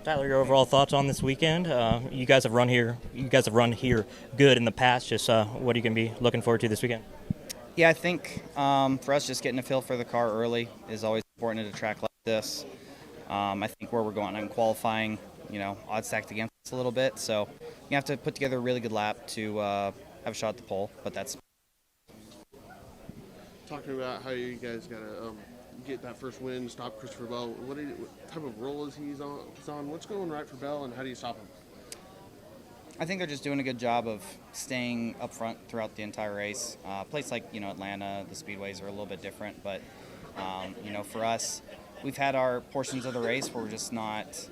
Tyler, your overall thoughts on this weekend? You guys have run here. You guys have run here good in the past. Just what are you going to be looking forward to this weekend? Yeah, I think for us, just getting a feel for the car early is always important at a track like this. I think where we're going in qualifying, odds stacked against us a little bit. So you have to put together a really good lap to have a shot at the pole. But that's talking about how you guys got to get that first win, stop Christopher Bell. What type of role is he's on? What's going right for Bell, and how do you stop him? I think they're just doing a good job of staying up front throughout the entire race. A place like Atlanta, the speedways are a little bit different, but for us, we've had our portions of the race where we're just not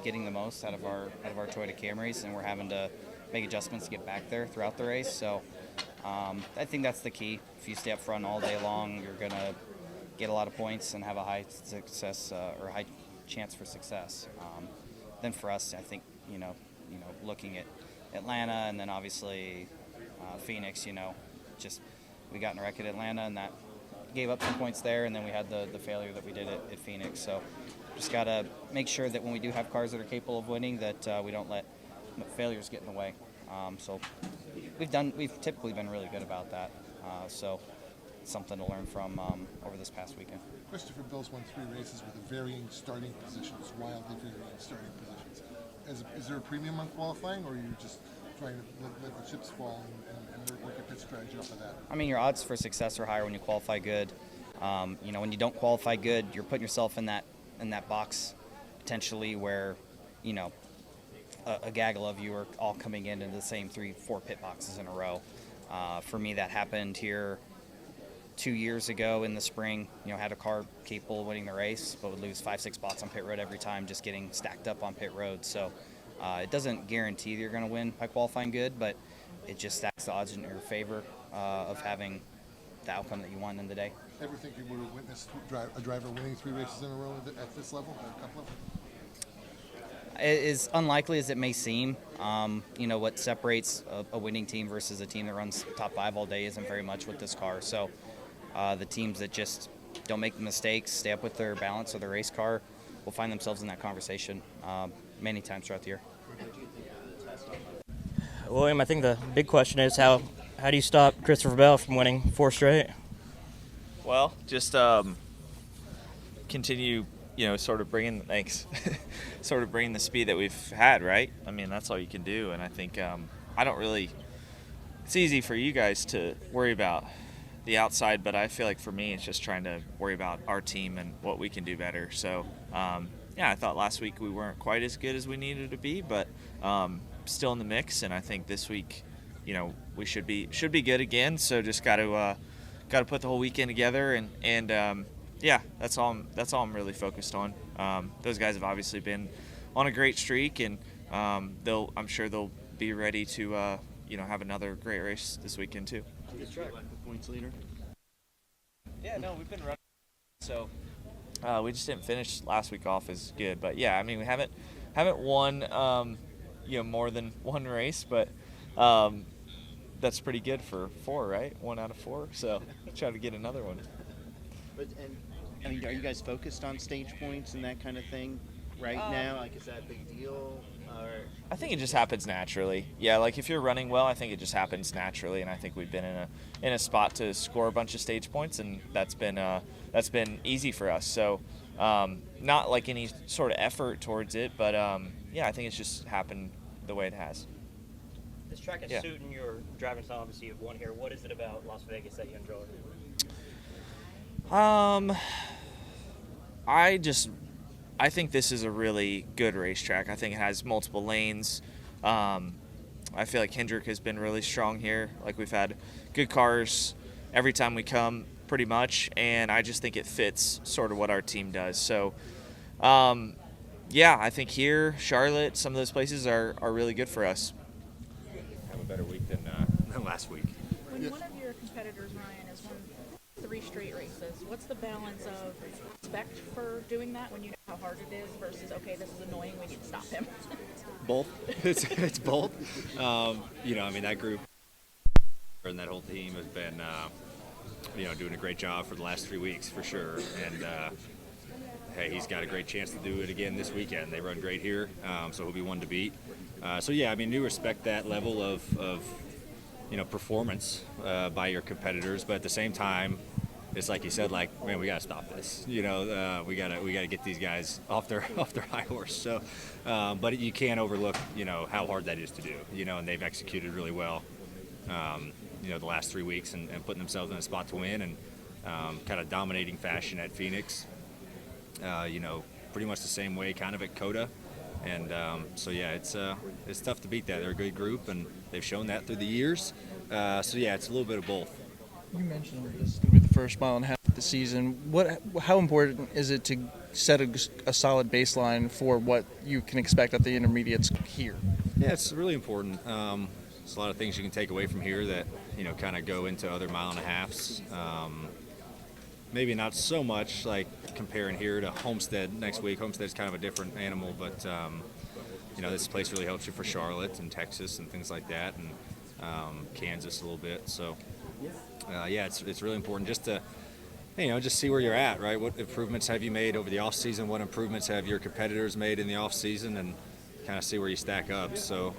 getting the most out of our Toyota Camrys, and we're having to make adjustments to get back there throughout the race. So I think that's the key. If you stay up front all day long, you're gonna get a lot of points and have a high success or high chance for success. Then for us, I think looking at Atlanta and then obviously Phoenix, just we got in a wreck at Atlanta and that gave up some points there, and then we had the failure that we did at Phoenix. So just got to make sure that when we do have cars that are capable of winning, that we don't let failures get in the way. So we've typically been really good about that. So it's something to learn from over this past weekend. Christopher Bell's won 3 races with varying starting positions, wildly varying starting positions. Is there a premium on qualifying, or are you just trying to let the chips fall and work your pit strategy off of that? I mean, your odds for success are higher when you qualify good. When you don't qualify good, you're putting yourself in that box potentially where, a gaggle of you are all coming into the same 3-4 pit boxes in a row. For me, that happened here 2 years ago in the spring. Had a car capable of winning the race, but would lose 5-6 spots on pit road every time, just getting stacked up on pit road. So it doesn't guarantee that you're going to win by qualifying good, but it just stacks the odds in your favor of having the outcome that you want in the day. Ever think you would have witnessed a driver winning 3 races in a row at this level, at a cup level? As unlikely as it may seem, what separates a winning team versus a team that runs top 5 all day isn't very much with this car. So the teams that just don't make mistakes, stay up with their balance of their race car, will find themselves in that conversation many times throughout the year. William, I think the big question is how do you stop Christopher Bell from winning 4 straight? Well, just continue, sort of bringing sort of bringing the speed that we've had, right? I mean, that's all you can do, and I think it's easy for you guys to worry about the outside, but I feel like for me, it's just trying to worry about our team and what we can do better. So, I thought last week we weren't quite as good as we needed to be, but still in the mix, and I think this week, we should be good again. So just got to put the whole weekend together, and that's all I'm really focused on. Those guys have obviously been on a great streak, and I'm sure they'll be ready to have another great race this weekend too. Good track, points leader. Yeah, no, we've been running. So we just didn't finish last week off as good, but yeah, I mean we haven't won more than one race, but that's pretty good for 4, right? 1 out of 4. So try to get another one. But are you guys focused on stage points and that kind of thing right now? Like, is that a big deal? Or I think it just happens naturally. Yeah, like if you're running well, I think it just happens naturally, and I think we've been in a spot to score a bunch of stage points, and that's been easy for us. So not like any sort of effort towards it, but I think it's just happened the way it has. This track is suiting your driving style. Obviously, you've won here. What is it about Las Vegas that you enjoy? I think this is a really good racetrack. I think it has multiple lanes. I feel like Hendrick has been really strong here. Like, we've had good cars every time we come, pretty much, and I just think it fits sort of what our team does. So, I think here, Charlotte, some of those places are really good for us. Have a better week than last week. When one of your competitors, Ryan, has won 3 straight races, what's the balance of respect for doing that when you know how hard it is versus, okay, this is annoying, we need to stop him? Both. It's both. That group and that whole team has been, doing a great job for the last 3 weeks for sure. And hey, he's got a great chance to do it again this weekend. They run great here, so he'll be one to beat. So yeah, I mean, you respect that level of performance by your competitors, but at the same time, it's like you said, like, man, we got to stop this. We gotta get these guys off their high horse. So, but you can't overlook how hard that is to do. And they've executed really well. The last 3 weeks and putting themselves in a spot to win and kind of dominating fashion at Phoenix. Pretty much the same way kind of at Coda. And so yeah, it's tough to beat that. They're a good group and they've shown that through the years. So yeah, it's a little bit of both. You mentioned this is going to be the first mile and a half of the season. How important is it to set a solid baseline for what you can expect at the intermediates here? Yeah, it's really important. There's a lot of things you can take away from here that kind of go into other mile and a halves. Maybe not so much like comparing here to Homestead next week. Homestead's kind of a different animal, but this place really helps you for Charlotte and Texas and things like that, and Kansas a little bit. So yeah, it's really important just to just see where you're at, right? What improvements have you made over the off season? What improvements have your competitors made in the off season, and kind of see where you stack up. So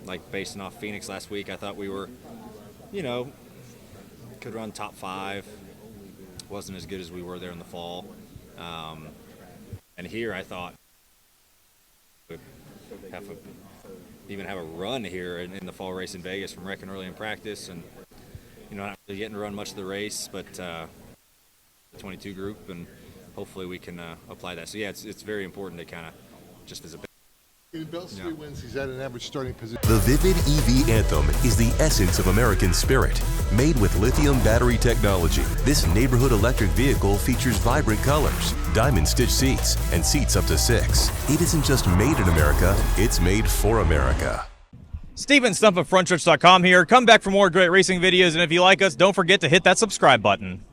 like basing off Phoenix last week, I thought we were could run top 5. Wasn't as good as we were there in the fall. And here I thought we'd even have a run here in the fall race in Vegas from wrecking early in practice, and not really getting to run much of the race, but 22 group, and hopefully we can apply that. So yeah, it's very important to kind of just as a In Bell's 3 wins, he's at an average starting position. The Vivid EV Anthem is the essence of American spirit. Made with lithium battery technology, this neighborhood electric vehicle features vibrant colors, diamond stitch seats, and seats up to 6. It isn't just made in America, it's made for America. Steven Stump of Frontstretch.com here. Come back for more great racing videos, and if you like us, don't forget to hit that subscribe button.